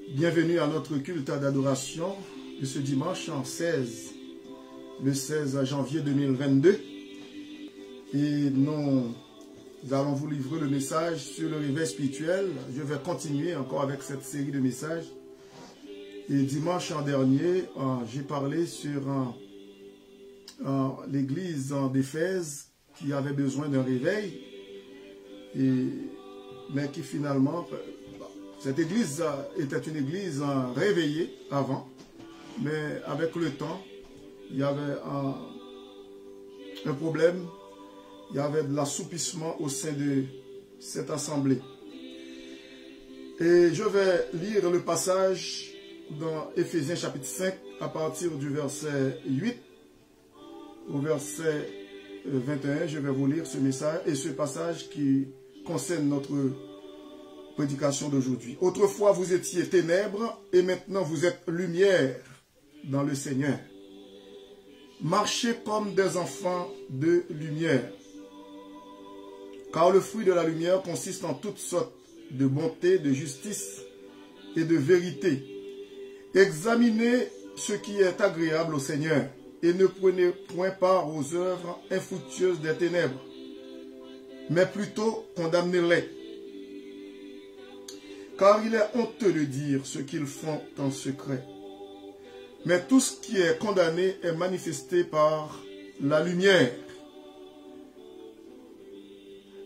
Bienvenue à notre culte d'adoration de ce dimanche le 16 janvier 2022. Et nous allons vous livrer le message sur le réveil spirituel. Je vais continuer encore avec cette série de messages. Et dimanche dernier, j'ai parlé sur l'église d'Éphèse qui avait besoin d'un réveil, mais qui finalement... Cette église était une église réveillée avant, mais avec le temps, il y avait un problème, il y avait de l'assoupissement au sein de cette assemblée. Et je vais lire le passage dans Éphésiens chapitre 5 à partir du verset 8 au verset 21. Je vais vous lire ce message et ce passage qui concerne notre prédication d'aujourd'hui. Autrefois, vous étiez ténèbres et maintenant vous êtes lumière dans le Seigneur. Marchez comme des enfants de lumière. Car le fruit de la lumière consiste en toutes sortes de bonté, de justice et de vérité. Examinez ce qui est agréable au Seigneur et ne prenez point part aux œuvres infructueuses des ténèbres, mais plutôt condamnez-les. Car il est honteux de dire ce qu'ils font en secret. Mais tout ce qui est condamné est manifesté par la lumière.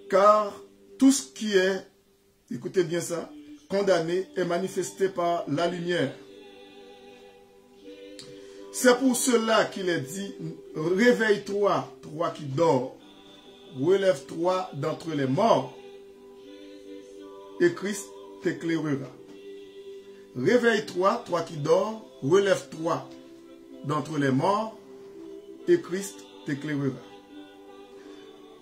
Car tout ce qui est, écoutez bien ça, condamné est manifesté par la lumière. C'est pour cela qu'il est dit, réveille-toi, toi qui dors, relève-toi d'entre les morts, et Christ t'éclairera. Réveille-toi, toi qui dors, relève-toi d'entre les morts, et Christ t'éclairera.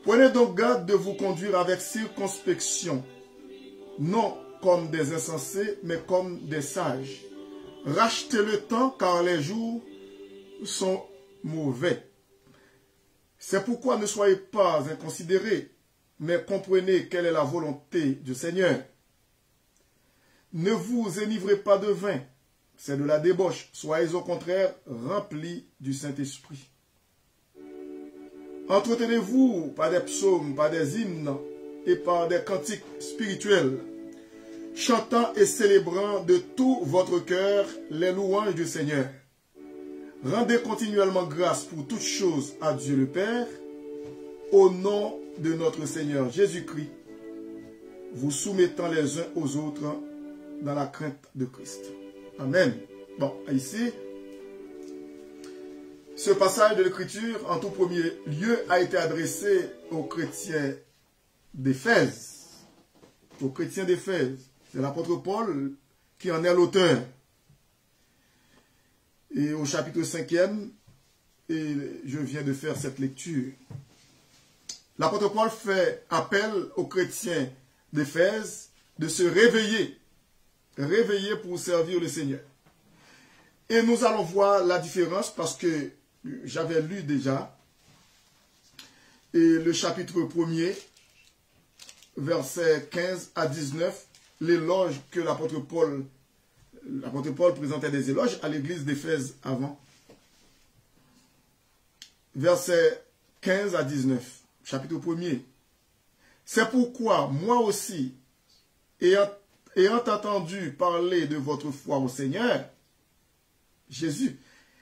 Prenez donc garde de vous conduire avec circonspection, non comme des insensés, mais comme des sages. Rachetez le temps, car les jours sont mauvais. C'est pourquoi ne soyez pas inconsidérés, mais comprenez quelle est la volonté du Seigneur. Ne vous enivrez pas de vin, c'est de la débauche. Soyez au contraire remplis du Saint-Esprit. Entretenez-vous par des psaumes, par des hymnes et par des cantiques spirituels, chantant et célébrant de tout votre cœur les louanges du Seigneur. Rendez continuellement grâce pour toutes choses à Dieu le Père, au nom de notre Seigneur Jésus-Christ, vous soumettant les uns aux autres dans la crainte de Christ. Amen. Bon, ici, ce passage de l'Écriture, en tout premier lieu, a été adressé aux chrétiens d'Éphèse. Aux chrétiens d'Éphèse. C'est l'apôtre Paul qui en est l'auteur. Et au chapitre 5e, et je viens de faire cette lecture, l'apôtre Paul fait appel aux chrétiens d'Éphèse de se réveiller. Réveiller pour servir le Seigneur. Et nous allons voir la différence parce que j'avais lu déjà et le chapitre 1er, versets 15 à 19, l'éloge que l'apôtre Paul présentait des éloges à l'église d'Éphèse avant. Versets 15 à 19, chapitre 1er. C'est pourquoi moi aussi, ayant entendu parler de votre foi au Seigneur, Jésus,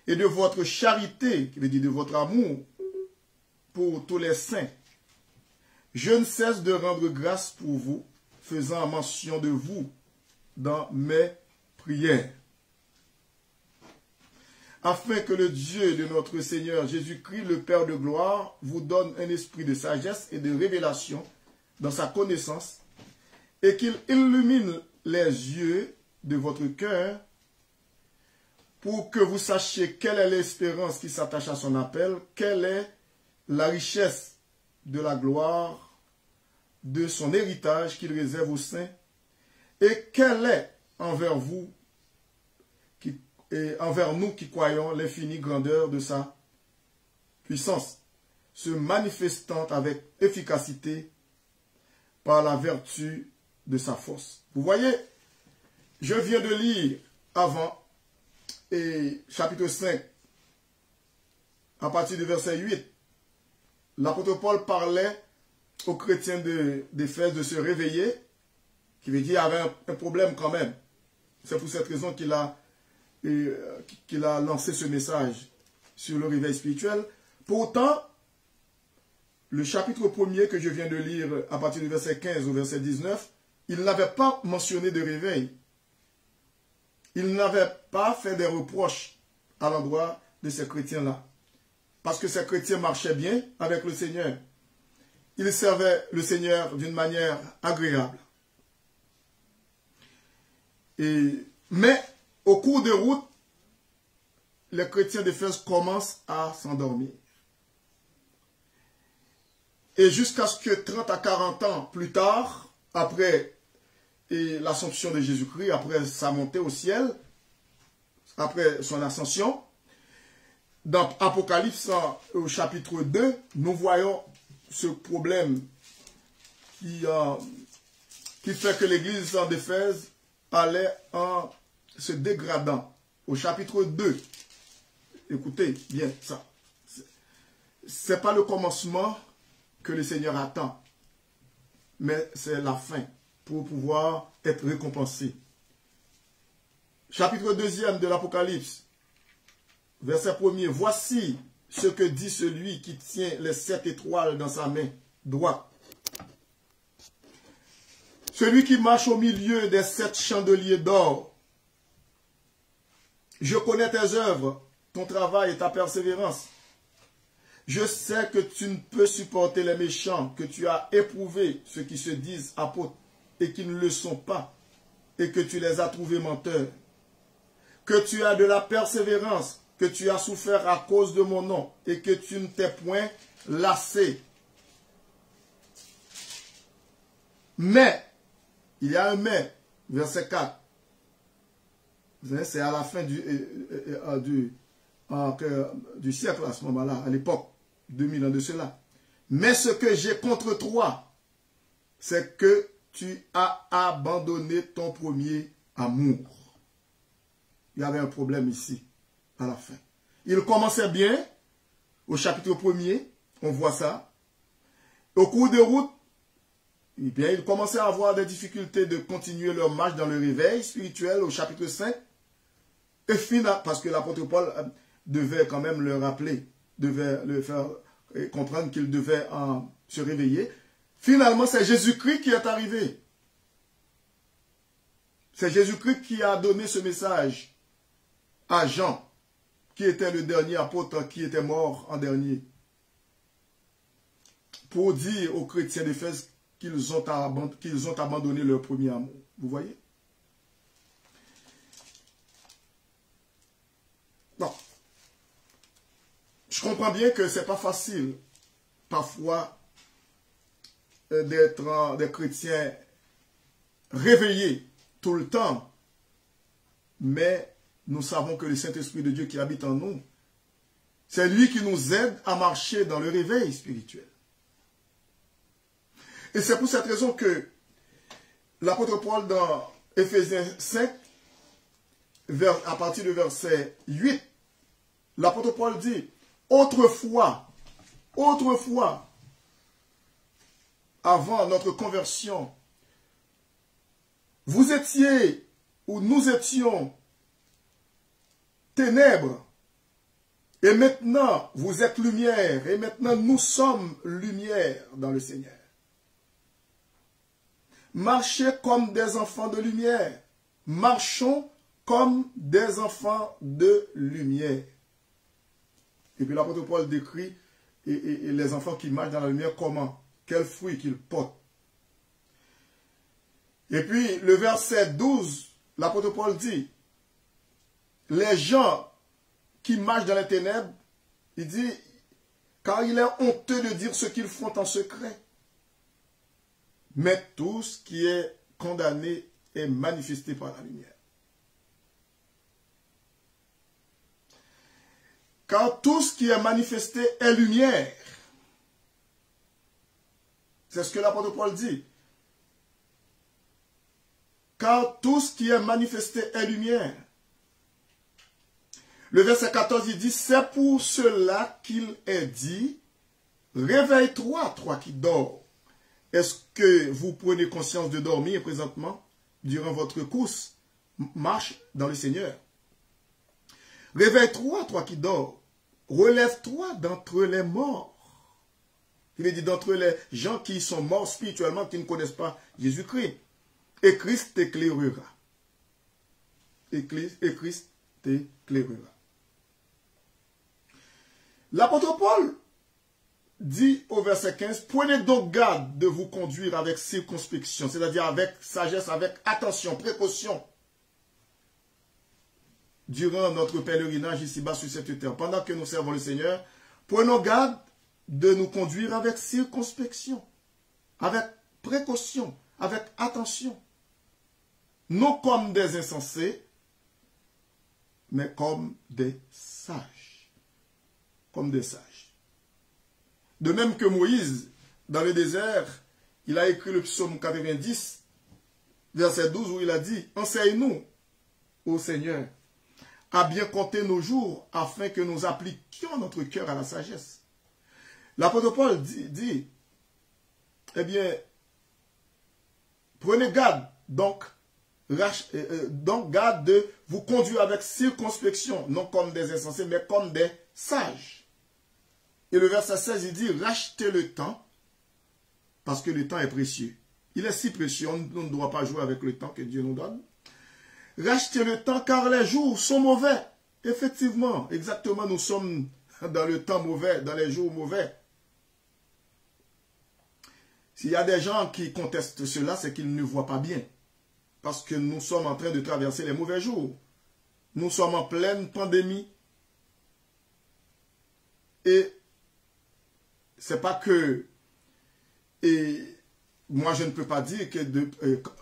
et de votre charité, qui veut dire de votre amour pour tous les saints, je ne cesse de rendre grâce pour vous, faisant mention de vous dans mes prières, afin que le Dieu de notre Seigneur Jésus-Christ, le Père de gloire, vous donne un esprit de sagesse et de révélation dans sa connaissance, et qu'il illumine les yeux de votre cœur pour que vous sachiez quelle est l'espérance qui s'attache à son appel, quelle est la richesse de la gloire de son héritage qu'il réserve aux saints, et quelle est envers nous qui croyons l'infinie grandeur de sa puissance, se manifestant avec efficacité par la vertu de sa force. Vous voyez, je viens de lire avant, et chapitre 5, à partir du verset 8, l'apôtre Paul parlait aux chrétiens d'Éphèse de se réveiller, qui veut dire qu'il y avait un problème quand même. C'est pour cette raison qu'il a lancé ce message sur le réveil spirituel. Pourtant, le chapitre 1er que je viens de lire à partir du verset 15 au verset 19, il n'avait pas mentionné de réveil. Il n'avait pas fait des reproches à l'endroit de ces chrétiens-là. Parce que ces chrétiens marchaient bien avec le Seigneur. Ils servaient le Seigneur d'une manière agréable. Mais au cours de route, les chrétiens d'Éphèse commencent à s'endormir. Et jusqu'à ce que 30 à 40 ans plus tard, après l'assomption de Jésus-Christ, après sa montée au ciel, après son ascension, dans Apocalypse au chapitre 2, nous voyons ce problème qui fait que l'église d'Éphèse allait en se dégradant. Au chapitre 2, écoutez bien ça, c'est pas le commencement que le Seigneur attend, mais c'est la fin pour pouvoir être récompensé. Chapitre 2 de l'Apocalypse, verset 1er. Voici ce que dit celui qui tient les 7 étoiles dans sa main droite. Celui qui marche au milieu des 7 chandeliers d'or. Je connais tes œuvres, ton travail et ta persévérance. Je sais que tu ne peux supporter les méchants, que tu as éprouvé ceux qui se disent apôtres et qui ne le sont pas, et que tu les as trouvés menteurs. Que tu as de la persévérance, que tu as souffert à cause de mon nom, et que tu ne t'es point lassé. Mais, il y a un mais, verset 4. C'est à la fin du siècle à ce moment-là, à l'époque, 2000 ans de cela. Mais ce que j'ai contre toi, c'est que tu as abandonné ton premier amour. Il y avait un problème ici, à la fin. Il commençait bien, au chapitre 1er, on voit ça. Au cours de route, eh bien, ils commençaient à avoir des difficultés de continuer leur marche dans le réveil spirituel au chapitre 5. Et finalement, parce que l'apôtre Paul devait quand même le rappeler, devait le faire comprendre qu'il devait se réveiller. Finalement, c'est Jésus-Christ qui est arrivé. C'est Jésus-Christ qui a donné ce message à Jean, qui était le dernier apôtre qui était mort en dernier, pour dire aux chrétiens d'Éphèse qu'ils ont abandonné leur premier amour. Vous voyez? Bon. Je comprends bien que ce n'est pas facile, parfois, d'être des chrétiens réveillés tout le temps, mais nous savons que le Saint-Esprit de Dieu qui habite en nous, c'est lui qui nous aide à marcher dans le réveil spirituel. Et c'est pour cette raison que l'apôtre Paul dans Éphésiens 5, à partir du verset 8, l'apôtre Paul dit, autrefois, avant notre conversion, vous étiez, ou nous étions, ténèbres, et maintenant vous êtes lumière, et maintenant nous sommes lumière dans le Seigneur. Marchez comme des enfants de lumière. Marchons comme des enfants de lumière. Et puis l'apôtre Paul décrit les enfants qui marchent dans la lumière comment? Quels fruits qu'ils portent. Et puis le verset 12, l'apôtre Paul dit, les gens qui marchent dans les ténèbres, il dit, car il est honteux de dire ce qu'ils font en secret. Mais tout ce qui est condamné est manifesté par la lumière. Car tout ce qui est manifesté est lumière. C'est ce que l'apôtre Paul dit. car tout ce qui est manifesté est lumière. Le verset 14, il dit, c'est pour cela qu'il est dit, réveille-toi, toi qui dors. Est-ce que vous prenez conscience de dormir présentement durant votre course, marche dans le Seigneur? Réveille-toi, toi qui dors. Relève-toi d'entre les morts. Il est dit d'entre les gens qui sont morts spirituellement, qui ne connaissent pas Jésus-Christ. Et Christ t'éclairera. Et Christ t'éclairera. L'apôtre Paul dit au verset 15, prenez donc garde de vous conduire avec circonspection, c'est-à-dire avec sagesse, avec attention, précaution, durant notre pèlerinage ici-bas sur cette terre. Pendant que nous servons le Seigneur, prenons garde de nous conduire avec circonspection, avec précaution, avec attention. Non comme des insensés, mais comme des sages. Comme des sages. De même que Moïse, dans le désert, il a écrit le psaume 90, verset 12, où il a dit, enseigne-nous, ô Seigneur, à bien compter nos jours, afin que nous appliquions notre cœur à la sagesse. L'apôtre Paul dit, eh bien, prenez garde, donc garde de vous conduire avec circonspection, non comme des insensés, mais comme des sages. Et le verset 16, il dit, rachetez le temps, parce que le temps est précieux. Il est si précieux, on ne doit pas jouer avec le temps que Dieu nous donne. Rachetez le temps, car les jours sont mauvais. Effectivement, exactement, nous sommes dans le temps mauvais, dans les jours mauvais. S'il y a des gens qui contestent cela, c'est qu'ils ne voient pas bien. Parce que nous sommes en train de traverser les mauvais jours. Nous sommes en pleine pandémie. Et c'est pas que... Et moi, je ne peux pas dire que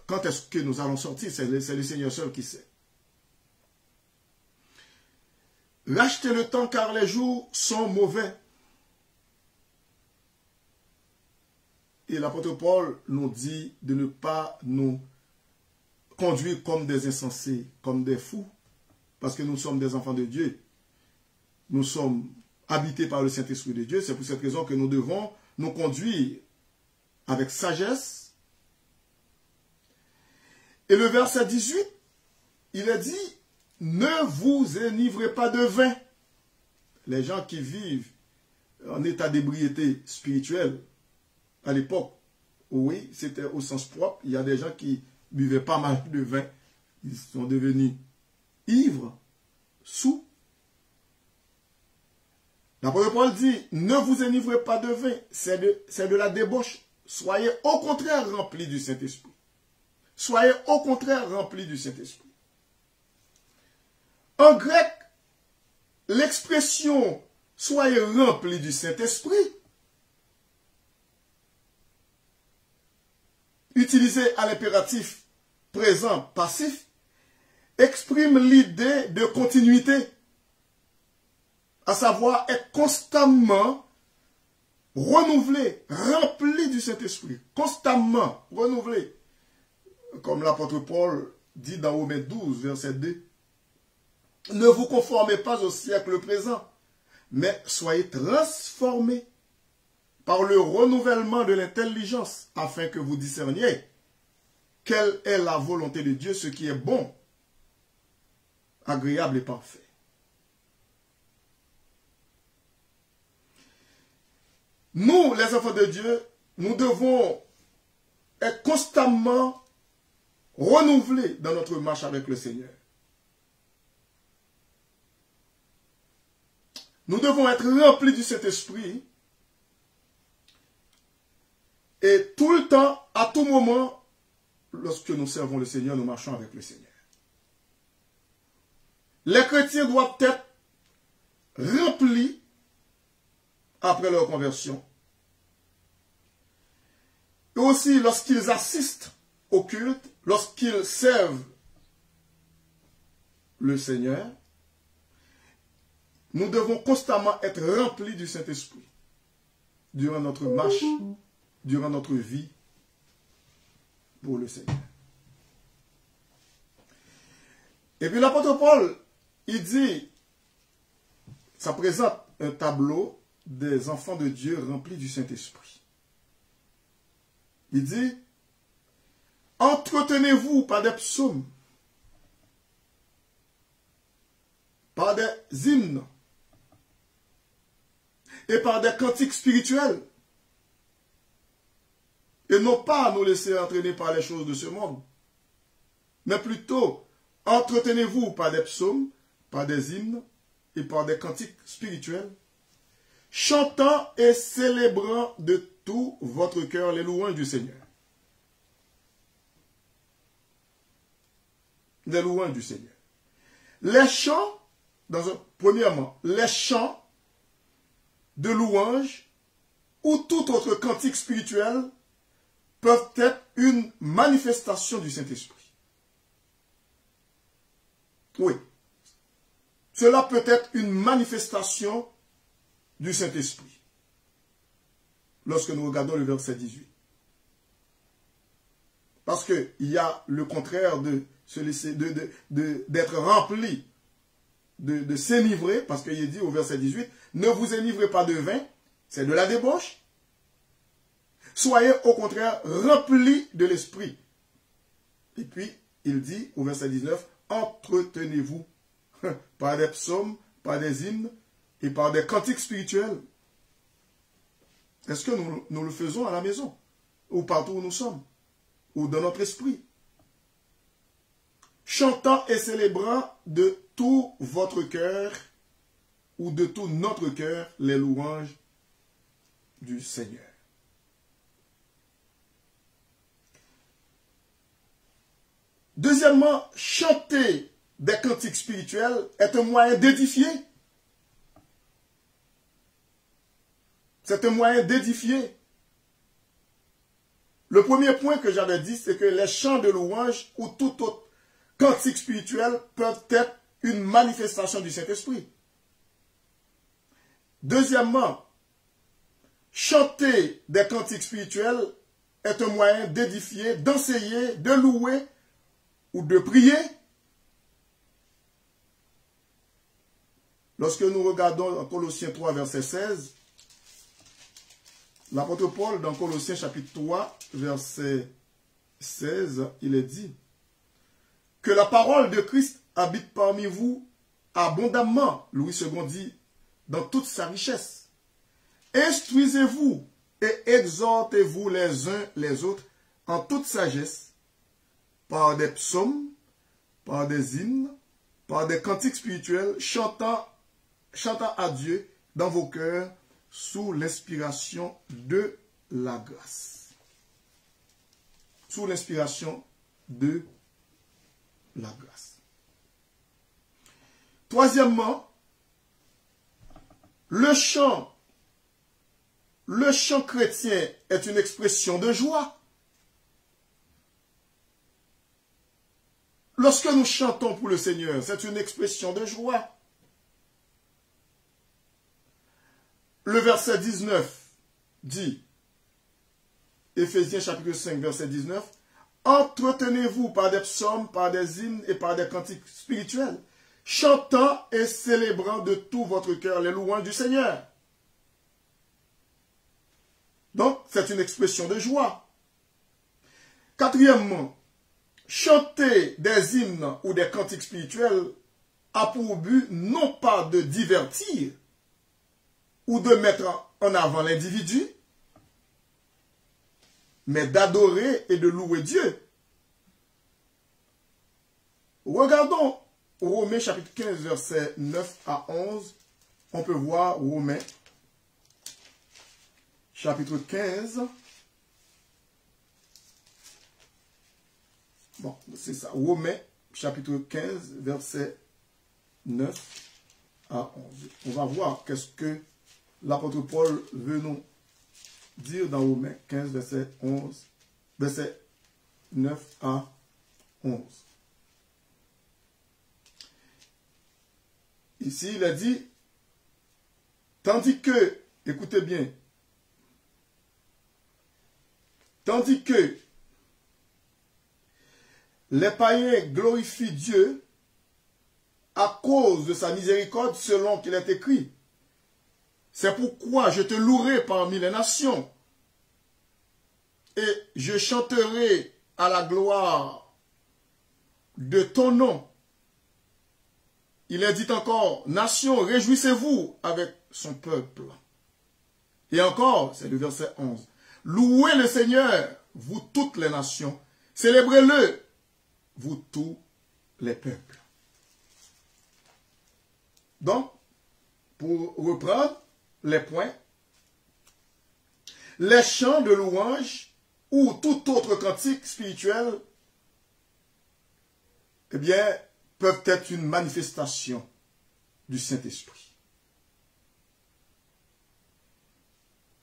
quand est-ce que nous allons sortir. C'est le Seigneur seul qui sait. Rachetez le temps car les jours sont mauvais. Et l'apôtre Paul nous dit de ne pas nous conduire comme des insensés, comme des fous, parce que nous sommes des enfants de Dieu. Nous sommes habités par le Saint-Esprit de Dieu. C'est pour cette raison que nous devons nous conduire avec sagesse. Et le verset 18, il est dit, ne vous enivrez pas de vin. Les gens qui vivent en état d'ébriété spirituelle, à l'époque, oui, c'était au sens propre. Il y a des gens qui buvaient pas mal de vin. Ils sont devenus ivres, saouls. L'apôtre Paul dit, ne vous enivrez pas de vin. C'est de la débauche. Soyez au contraire remplis du Saint-Esprit. Soyez au contraire remplis du Saint-Esprit. En grec, l'expression « soyez remplis du Saint-Esprit » utilisée à l'impératif présent passif exprime l'idée de continuité, à savoir être constamment renouvelé, rempli du Saint-Esprit, constamment renouvelé. Comme l'apôtre Paul dit dans Romains 12, verset 2, « Ne vous conformez pas au siècle présent, mais soyez transformés par le renouvellement de l'intelligence, afin que vous discerniez quelle est la volonté de Dieu, ce qui est bon, agréable et parfait. » Nous, les enfants de Dieu, nous devons être constamment renouvelés dans notre marche avec le Seigneur. Nous devons être remplis du Saint-Esprit et tout le temps, à tout moment, lorsque nous servons le Seigneur, nous marchons avec le Seigneur. Les chrétiens doivent être remplis après leur conversion. Et aussi lorsqu'ils assistent au culte, lorsqu'ils servent le Seigneur, nous devons constamment être remplis du Saint-Esprit durant notre marche, durant notre vie pour le Seigneur. Et puis l'apôtre Paul, il dit, ça présente un tableau des enfants de Dieu remplis du Saint-Esprit. Il dit, entretenez-vous par des psaumes, par des hymnes et par des cantiques spirituels. Et non pas nous laisser entraîner par les choses de ce monde, mais plutôt entretenez-vous par des psaumes, par des hymnes et par des cantiques spirituels, chantant et célébrant de tout votre cœur les louanges du Seigneur. Les louanges du Seigneur. Les chants, premièrement, les chants de louanges ou tout autre cantique spirituel peuvent être une manifestation du Saint-Esprit. Oui. Cela peut être une manifestation du Saint-Esprit. Lorsque nous regardons le verset 18. Parce qu'il y a le contraire d'être rempli, de s'énivrer, parce qu'il est dit au verset 18, ne vous énivrez pas de vin, c'est de la débauche. Soyez au contraire remplis de l'esprit. Et puis, il dit au verset 19, entretenez-vous par des psaumes, par des hymnes et par des cantiques spirituels. Est-ce que nous le faisons à la maison? Ou partout où nous sommes? Ou dans notre esprit? Chantant et célébrant de tout votre cœur ou de tout notre cœur les louanges du Seigneur. Deuxièmement, chanter des cantiques spirituels est un moyen d'édifier. C'est un moyen d'édifier. Le premier point que j'avais dit, c'est que les chants de louange ou tout autre cantique spirituel peuvent être une manifestation du Saint-Esprit. Deuxièmement, chanter des cantiques spirituels est un moyen d'édifier, d'enseigner, de louer ou de prier. Lorsque nous regardons en Colossiens 3, verset 16, l'apôtre Paul, dans Colossiens chapitre 3, verset 16, il est dit que la parole de Christ habite parmi vous abondamment, Louis II dit, dans toute sa richesse. Instruisez-vous et exhortez-vous les uns les autres en toute sagesse, par des psaumes, par des hymnes, par des cantiques spirituels, chantant à Dieu dans vos cœurs sous l'inspiration de la grâce. Sous l'inspiration de la grâce. Troisièmement, le chant chrétien est une expression de joie. Lorsque nous chantons pour le Seigneur, c'est une expression de joie. Le verset 19 dit, Éphésiens chapitre 5, verset 19, entretenez-vous par des psaumes, par des hymnes et par des cantiques spirituels, chantant et célébrant de tout votre cœur les louanges du Seigneur. Donc, c'est une expression de joie. Quatrièmement, chanter des hymnes ou des cantiques spirituels a pour but non pas de divertir ou de mettre en avant l'individu, mais d'adorer et de louer Dieu. Regardons Romains chapitre 15, versets 9 à 11. On peut voir Romains chapitre 15. Bon, c'est ça. Romains chapitre 15, versets 9 à 11. On va voir qu'est-ce que l'apôtre Paul veut nous dire dans Romains 15, verset 9 à 11. Ici, il a dit, tandis que, écoutez bien, tandis que les païens glorifient Dieu à cause de sa miséricorde selon qu'il est écrit. C'est pourquoi je te louerai parmi les nations et je chanterai à la gloire de ton nom. Il est dit encore, nations, réjouissez-vous avec son peuple. Et encore, c'est le verset 11. Louez le Seigneur, vous toutes les nations. Célébrez-le, vous tous les peuples. Donc, pour reprendre les points, les chants de louange ou tout autre cantique spirituel, eh bien, peuvent être une manifestation du Saint-Esprit.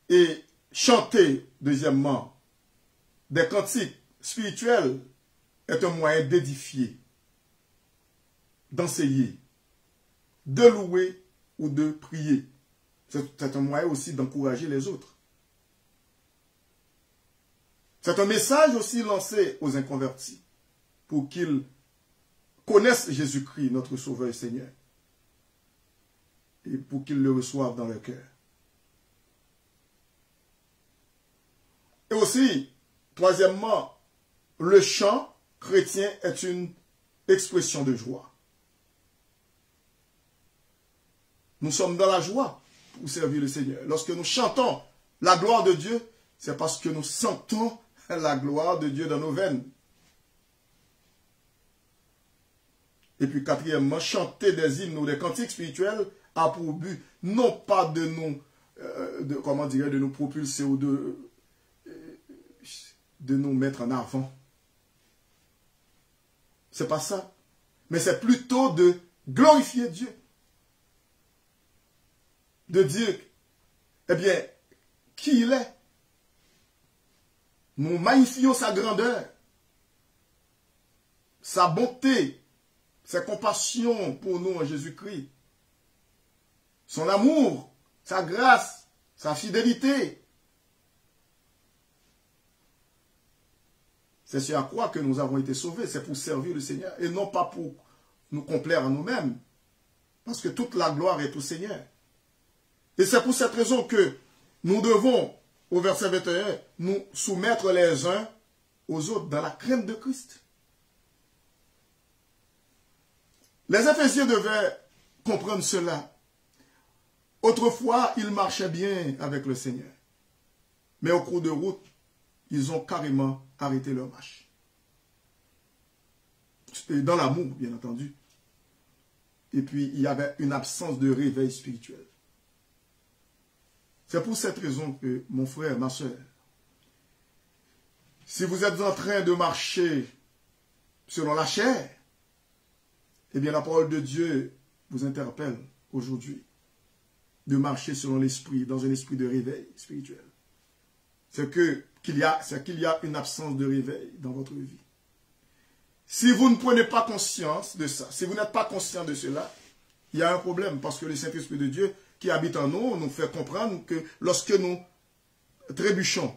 Et chanter, deuxièmement, des cantiques spirituels est un moyen d'édifier, d'enseigner, de louer ou de prier. C'est un moyen aussi d'encourager les autres. C'est un message aussi lancé aux inconvertis pour qu'ils connaissent Jésus-Christ, notre Sauveur et Seigneur, et pour qu'ils le reçoivent dans leur cœur. Et aussi, troisièmement, le chant chrétien est une expression de joie. Nous sommes dans la joie pour servir le Seigneur. Lorsque nous chantons la gloire de Dieu, c'est parce que nous sentons la gloire de Dieu dans nos veines. Et puis quatrièmement, chanter des hymnes ou des cantiques spirituels a pour but non pas de nous, de nous propulser ou de nous mettre en avant. C'est pas ça. Mais c'est plutôt de glorifier Dieu. De dire, eh bien, qui il est. Nous magnifions sa grandeur, sa bonté, sa compassion pour nous en Jésus-Christ, son amour, sa grâce, sa fidélité. C'est ce à quoi que nous avons été sauvés, c'est pour servir le Seigneur et non pas pour nous complaire à nous-mêmes, parce que toute la gloire est au Seigneur. Et c'est pour cette raison que nous devons, au verset 21, nous soumettre les uns aux autres dans la crainte de Christ. Les Éphésiens devaient comprendre cela. Autrefois, ils marchaient bien avec le Seigneur. Mais au cours de route, ils ont carrément arrêté leur marche. Et dans l'amour, bien entendu. Et puis, il y avait une absence de réveil spirituel. C'est pour cette raison que, mon frère, ma soeur, si vous êtes en train de marcher selon la chair, eh bien la parole de Dieu vous interpelle aujourd'hui de marcher selon l'esprit, dans un esprit de réveil spirituel. C'est qu'il y a une absence de réveil dans votre vie. Si vous ne prenez pas conscience de ça, si vous n'êtes pas conscient de cela, il y a un problème parce que le Saint-Esprit de Dieu qui habite en nous, nous fait comprendre que lorsque nous trébuchons,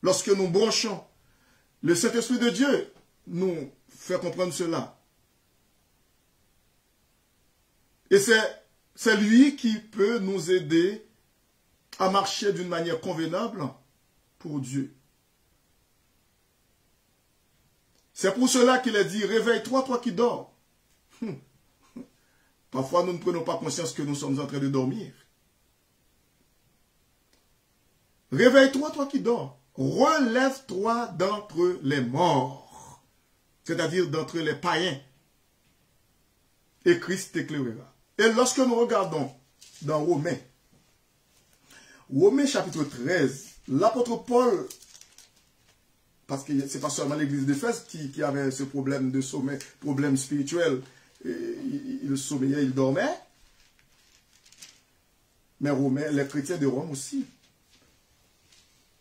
lorsque nous bronchons, le Saint-Esprit de Dieu nous fait comprendre cela. Et c'est lui qui peut nous aider à marcher d'une manière convenable pour Dieu. C'est pour cela qu'il a dit, réveille-toi, toi qui dors. Parfois, nous ne prenons pas conscience que nous sommes en train de dormir. Réveille-toi, toi qui dors. Relève-toi d'entre les morts. C'est-à-dire d'entre les païens. Et Christ t'éclairera. Et lorsque nous regardons dans Romains chapitre 13, l'apôtre Paul, parce que ce n'est pas seulement l'église d'Éphèse qui avait ce problème de sommeil, problème spirituel, il sommeillait, il dormait, mais les chrétiens de Rome aussi.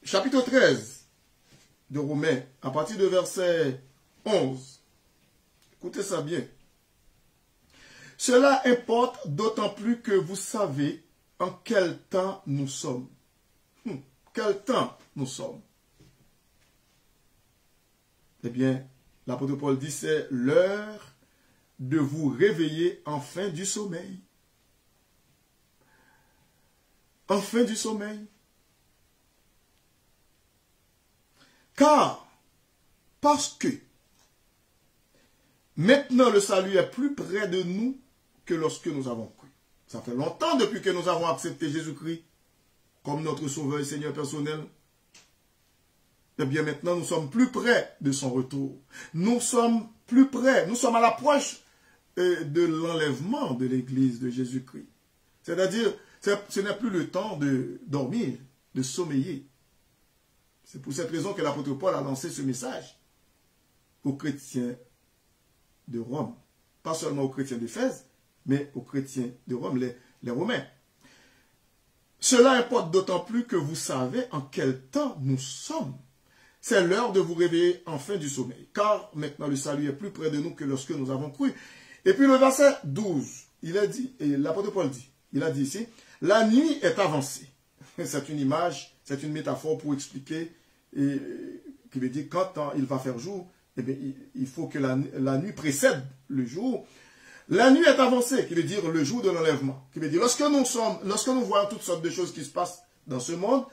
Chapitre 13 de Romains, à partir de verset 11, écoutez ça bien. Cela importe d'autant plus que vous savez en quel temps nous sommes. Quel temps nous sommes? Eh bien, l'apôtre Paul dit c'est l'heure de vous réveiller enfin du sommeil. Enfin du sommeil. Car, parce que maintenant le salut est plus près de nous que lorsque nous avons cru. Ça fait longtemps depuis que nous avons accepté Jésus-Christ comme notre Sauveur et Seigneur personnel. Eh bien maintenant nous sommes plus près de son retour. Nous sommes plus près, nous sommes à l'approche de l'enlèvement de l'Église de Jésus-Christ. C'est-à-dire, ce n'est plus le temps de dormir, de sommeiller. C'est pour cette raison que l'apôtre Paul a lancé ce message aux chrétiens de Rome. Pas seulement aux chrétiens d'Éphèse, mais aux chrétiens de Rome, les Romains. Cela importe d'autant plus que vous savez en quel temps nous sommes. C'est l'heure de vous réveiller enfin du sommeil, car maintenant le salut est plus près de nous que lorsque nous avons cru. Et puis le verset 12, il a dit, et l'apôtre Paul dit, il a dit ici, la nuit est avancée. C'est une image, c'est une métaphore pour expliquer, qui veut dire quand il va faire jour, eh bien, il faut que la nuit précède le jour. La nuit est avancée, qui veut dire le jour de l'enlèvement. Qui veut dire, lorsque nous voyons toutes sortes de choses qui se passent dans ce monde,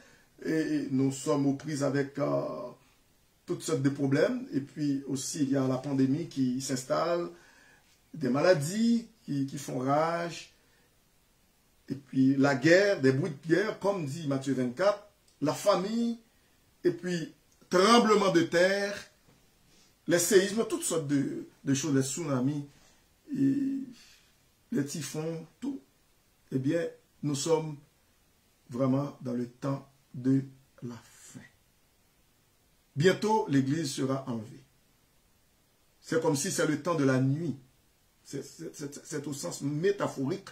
et nous sommes aux prises avec toutes sortes de problèmes, et puis aussi il y a la pandémie qui s'installe, des maladies qui font rage, et puis la guerre, des bruits de guerre, comme dit Matthieu 24, la famine, et puis tremblement de terre, les séismes, toutes sortes de choses, les tsunamis, et les typhons, tout. Eh bien, nous sommes vraiment dans le temps de la fin. Bientôt, l'Église sera enlevée. C'est comme si c'est le temps de la nuit. C'est au sens métaphorique.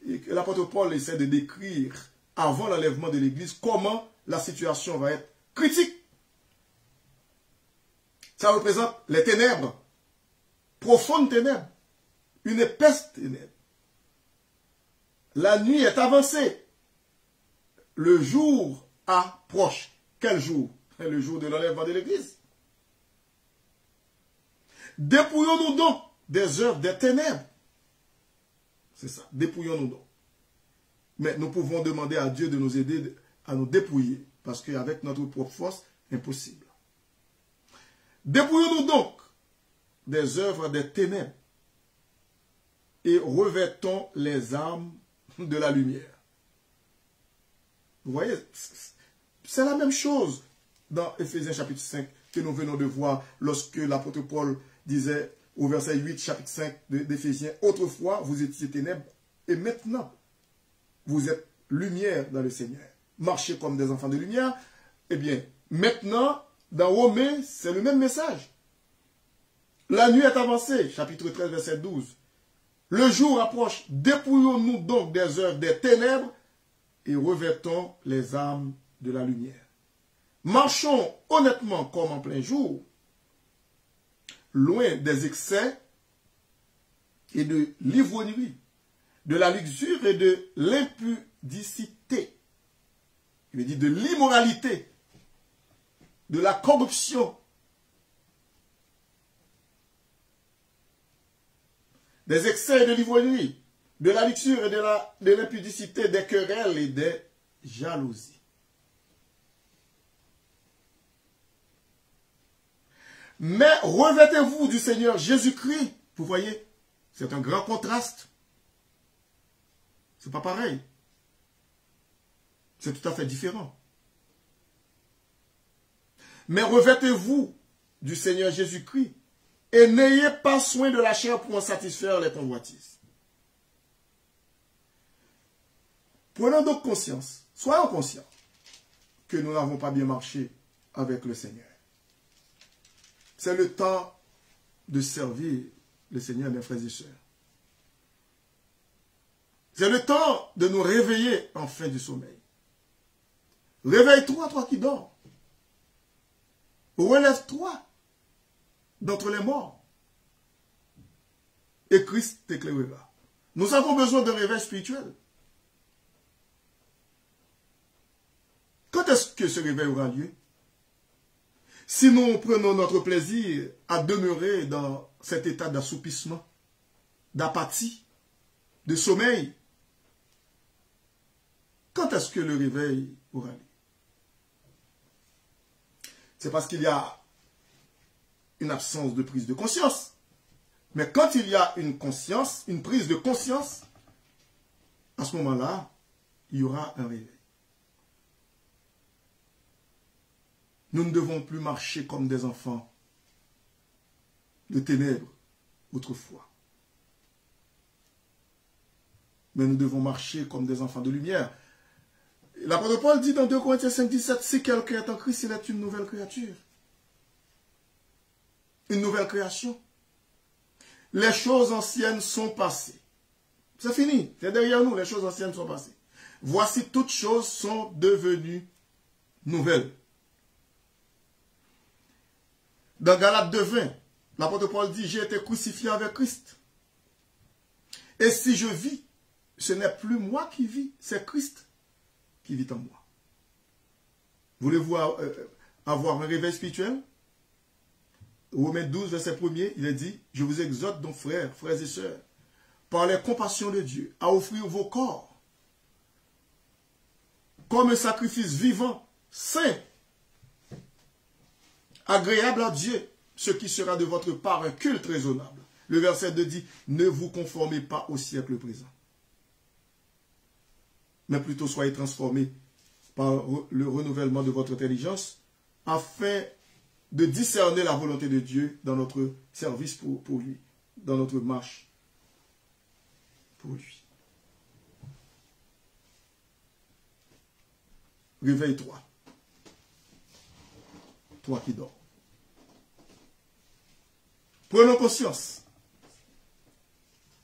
Et que l'apôtre Paul essaie de décrire, avant l'enlèvement de l'Église, comment la situation va être critique. Ça représente les ténèbres, profondes ténèbres, une épaisse ténèbre. La nuit est avancée. Le jour approche. Quel jour? Le jour de l'enlèvement de l'Église. Dépouillons-nous donc des œuvres des ténèbres. C'est ça, dépouillons-nous donc. Mais nous pouvons demander à Dieu de nous aider à nous dépouiller, parce qu'avec notre propre force, impossible. Dépouillons-nous donc des œuvres des ténèbres et revêtons les armes de la lumière. Vous voyez, c'est la même chose dans Éphésiens chapitre 5 que nous venons de voir lorsque l'apôtre Paul disait au verset 8, chapitre 5 d'Éphésiens, autrefois vous étiez ténèbres et maintenant vous êtes lumière dans le Seigneur. Marchez comme des enfants de lumière. Eh bien, maintenant, dans Romains, c'est le même message. La nuit est avancée, chapitre 13, verset 12. Le jour approche, dépouillons-nous donc des œuvres des ténèbres et revêtons les armes de la lumière. Marchons honnêtement comme en plein jour, loin des excès et de l'ivrognerie, de la luxure et de l'impudicité. Il veut dire de l'immoralité, de la corruption, des excès et de l'ivrognerie, de la luxure et de l'impudicité, des querelles et des jalousies. Mais revêtez-vous du Seigneur Jésus-Christ. Vous voyez, c'est un grand contraste. C'est pas pareil. C'est tout à fait différent. Mais revêtez-vous du Seigneur Jésus-Christ et n'ayez pas soin de la chair pour en satisfaire les convoitises. Prenons donc conscience, soyons conscients que nous n'avons pas bien marché avec le Seigneur. C'est le temps de servir le Seigneur, mes frères et sœurs. C'est le temps de nous réveiller enfin du sommeil. Réveille-toi, toi qui dors. Relève-toi d'entre les morts. Et Christ t'éclairera. Nous avons besoin d'un réveil spirituel. Quand est-ce que ce réveil aura lieu? Si nous prenons notre plaisir à demeurer dans cet état d'assoupissement, d'apathie, de sommeil. Quand est-ce que le réveil aura lieu? C'est parce qu'il y a une absence de prise de conscience. Mais quand il y a une conscience, une prise de conscience, à ce moment-là, il y aura un réveil. Nous ne devons plus marcher comme des enfants de ténèbres autrefois. Mais nous devons marcher comme des enfants de lumière. L'apôtre Paul dit dans 2 Corinthiens 5, 17, si quelqu'un est en Christ, il est une nouvelle créature. Une nouvelle création. Les choses anciennes sont passées. C'est fini, c'est derrière nous, les choses anciennes sont passées. Voici, toutes choses sont devenues nouvelles. Dans Galates 2:20, l'apôtre Paul dit, j'ai été crucifié avec Christ. Et si je vis, ce n'est plus moi qui vis, c'est Christ qui vit en moi. Voulez-vous avoir un réveil spirituel? Romains 12, verset 1er, il est dit, je vous exhorte donc frères et sœurs, par les compassions de Dieu, à offrir vos corps comme un sacrifice vivant, saint, agréable à Dieu, ce qui sera de votre part un culte raisonnable. Le verset 2 dit, ne vous conformez pas au siècle présent, mais plutôt soyez transformés par le renouvellement de votre intelligence, afin de discerner la volonté de Dieu dans notre service pour lui, dans notre marche pour lui. Réveille-toi, toi qui dors. Prenons conscience.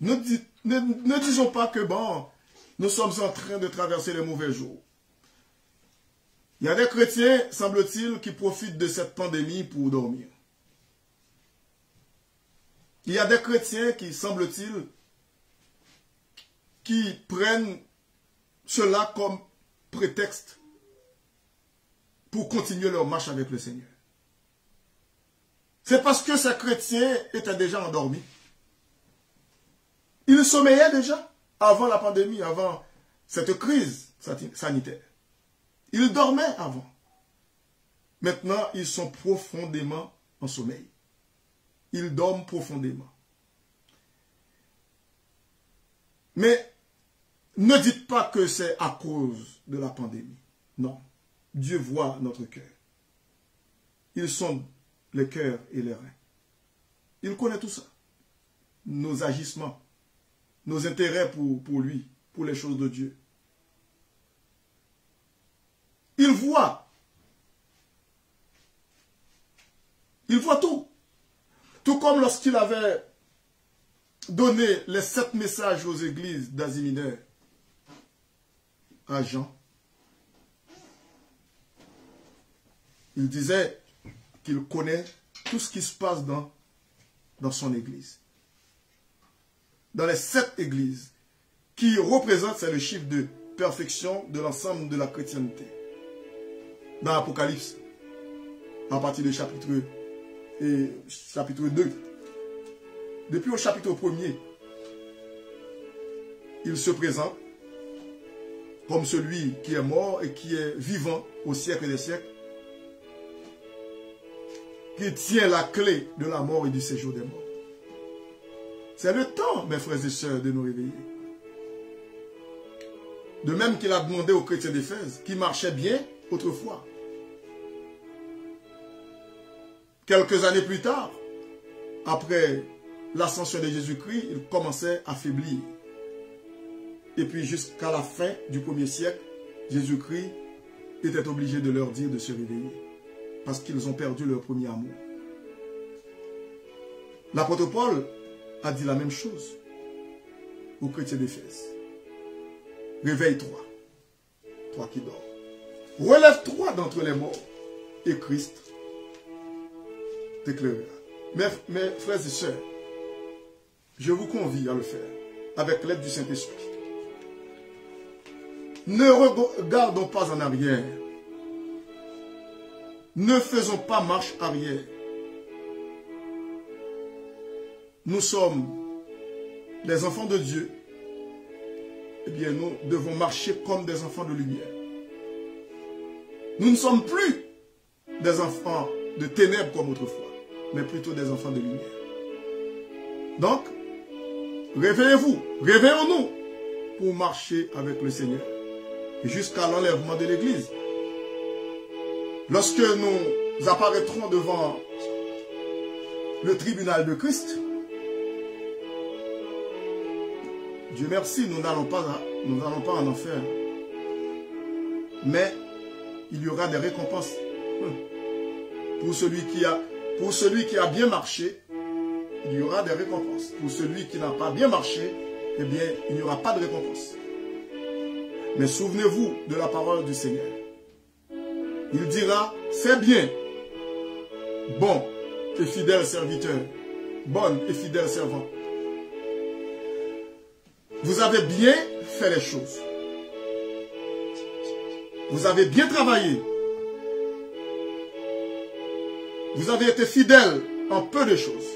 Ne disons pas que bon, nous sommes en train de traverser les mauvais jours. Il y a des chrétiens, semble-t-il, qui profitent de cette pandémie pour dormir. Il y a des chrétiens qui, semble-t-il, qui prennent cela comme prétexte pour continuer leur marche avec le Seigneur. C'est parce que ces chrétiens étaient déjà endormis. Ils sommeillaient déjà avant la pandémie, avant cette crise sanitaire. Ils dormaient avant. Maintenant, ils sont profondément en sommeil. Ils dorment profondément. Mais ne dites pas que c'est à cause de la pandémie. Non. Dieu voit notre cœur. Il sonde les cœurs et les reins. Il connaît tout ça. Nos agissements, nos intérêts pour lui, pour les choses de Dieu. Il voit. Il voit tout. Tout comme lorsqu'il avait donné les 7 messages aux églises d'Asie mineure à Jean. Il disait qu'il connaît tout ce qui se passe dans son église. Dans les 7 églises qui représentent, c'est le chiffre de perfection de l'ensemble de la chrétienté. Dans l'Apocalypse, à partir du chapitre 2. Depuis au chapitre 1er, il se présente comme celui qui est mort et qui est vivant au siècle des siècles, qui tient la clé de la mort et du séjour des morts. C'est le temps, mes frères et sœurs, de nous réveiller. De même qu'il a demandé aux chrétiens d'Éphèse, qui marchaient bien autrefois. Quelques années plus tard, après l'ascension de Jésus-Christ, il commençait à faiblir. Et puis jusqu'à la fin du 1er siècle, Jésus-Christ était obligé de leur dire de se réveiller. Parce qu'ils ont perdu leur premier amour. L'apôtre Paul a dit la même chose aux chrétiens d'Éphèse. Réveille-toi, toi qui dors. Relève-toi d'entre les morts, et Christ t'éclairera. Mes frères et sœurs, je vous convie à le faire avec l'aide du Saint-Esprit. Ne regardons pas en arrière. Ne faisons pas marche arrière. Nous sommes les enfants de Dieu, eh bien, nous devons marcher comme des enfants de lumière. Nous ne sommes plus des enfants de ténèbres comme autrefois, mais plutôt des enfants de lumière. Donc, réveillez-vous, réveillons-nous pour marcher avec le Seigneur jusqu'à l'enlèvement de l'Église. Lorsque nous apparaîtrons devant le tribunal de Christ, Dieu merci, nous n'allons pas en enfer. Mais il y aura des récompenses. Pour celui qui a bien marché, il y aura des récompenses. Pour celui qui n'a pas bien marché, eh bien, il n'y aura pas de récompense. Mais souvenez-vous de la parole du Seigneur. Il dira, c'est bien, bon et fidèle serviteur, bonne et fidèle servant. Vous avez bien fait les choses. Vous avez bien travaillé. Vous avez été fidèle en peu de choses.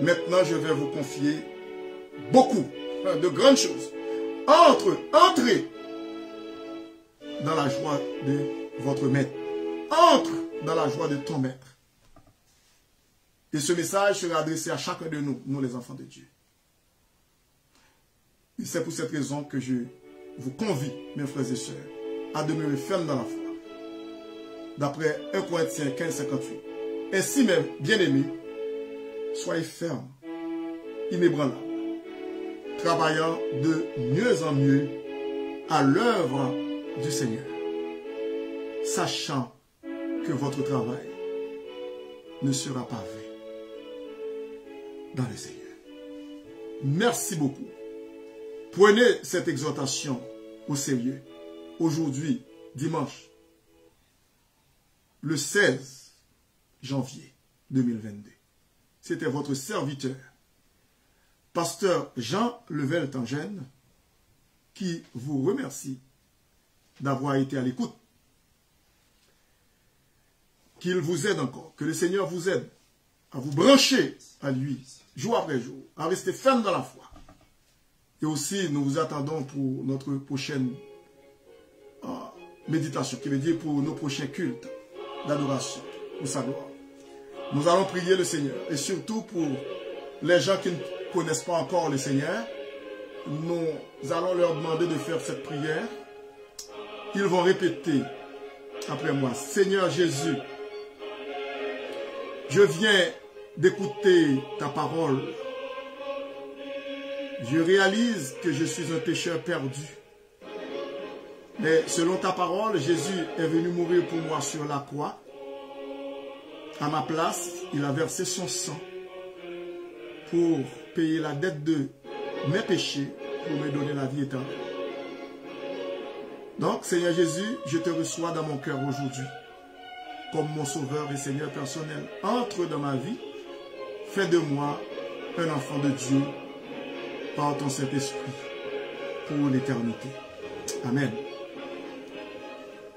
Maintenant, je vais vous confier beaucoup de grandes choses. Entrez dans la joie de votre maître. Entre dans la joie de ton maître. Et ce message sera adressé à chacun de nous, nous les enfants de Dieu. Et c'est pour cette raison que je vous convie, mes frères et sœurs, à demeurer fermes dans la foi. D'après 1 Corinthiens 15, 58. Ainsi même, bien-aimés, soyez fermes, inébranlables, travaillant de mieux en mieux à l'œuvre du Seigneur, sachant que votre travail ne sera pas vain dans le Seigneur. Merci beaucoup. Prenez cette exhortation au sérieux. Aujourd'hui, dimanche, le 16 janvier 2022. C'était votre serviteur, pasteur Jean Level Tangène, qui vous remercie d'avoir été à l'écoute. Qu'il vous aide encore, que le Seigneur vous aide à vous brancher à lui, jour après jour, à rester ferme dans la foi. Et aussi, nous vous attendons pour notre prochaine méditation, qui veut dire pour nos prochains cultes d'adoration, pour sa gloire. Nous allons prier le Seigneur. Et surtout pour les gens qui ne connaissent pas encore le Seigneur, nous allons leur demander de faire cette prière. Ils vont répéter après moi. Seigneur Jésus, je viens d'écouter ta parole. Je réalise que je suis un pécheur perdu. Mais selon ta parole, Jésus est venu mourir pour moi sur la croix. À ma place, il a versé son sang pour payer la dette de mes péchés, pour me donner la vie éternelle. Donc, Seigneur Jésus, je te reçois dans mon cœur aujourd'hui, comme mon sauveur et Seigneur personnel. Entre dans ma vie, fais de moi un enfant de Dieu, par ton Saint-Esprit, pour l'éternité. Amen.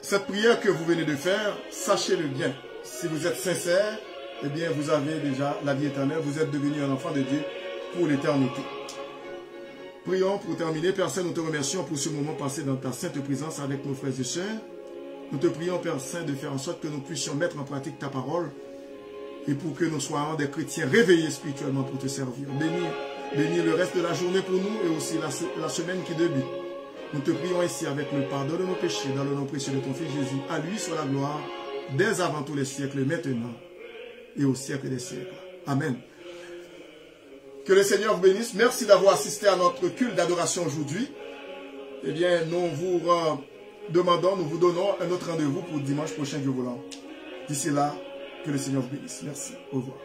Cette prière que vous venez de faire, sachez-le bien. Si vous êtes sincère, eh bien vous avez déjà la vie éternelle, vous êtes devenu un enfant de Dieu pour l'éternité. Prions pour terminer. Père Saint, nous te remercions pour ce moment passé dans ta sainte présence avec nos frères et sœurs. Nous te prions, Père Saint, de faire en sorte que nous puissions mettre en pratique ta parole et pour que nous soyons des chrétiens réveillés spirituellement pour te servir. Bénis le reste de la journée pour nous et aussi la semaine qui débute. Nous te prions ici avec le pardon de nos péchés dans le nom précieux de ton Fils Jésus. À lui soit la gloire dès avant tous les siècles, maintenant et au siècle des siècles. Amen. Que le Seigneur vous bénisse. Merci d'avoir assisté à notre culte d'adoration aujourd'hui. Eh bien, nous vous demandons, nous vous donnons un autre rendez-vous pour dimanche prochain, Dieu voulant. D'ici là, que le Seigneur vous bénisse. Merci. Au revoir.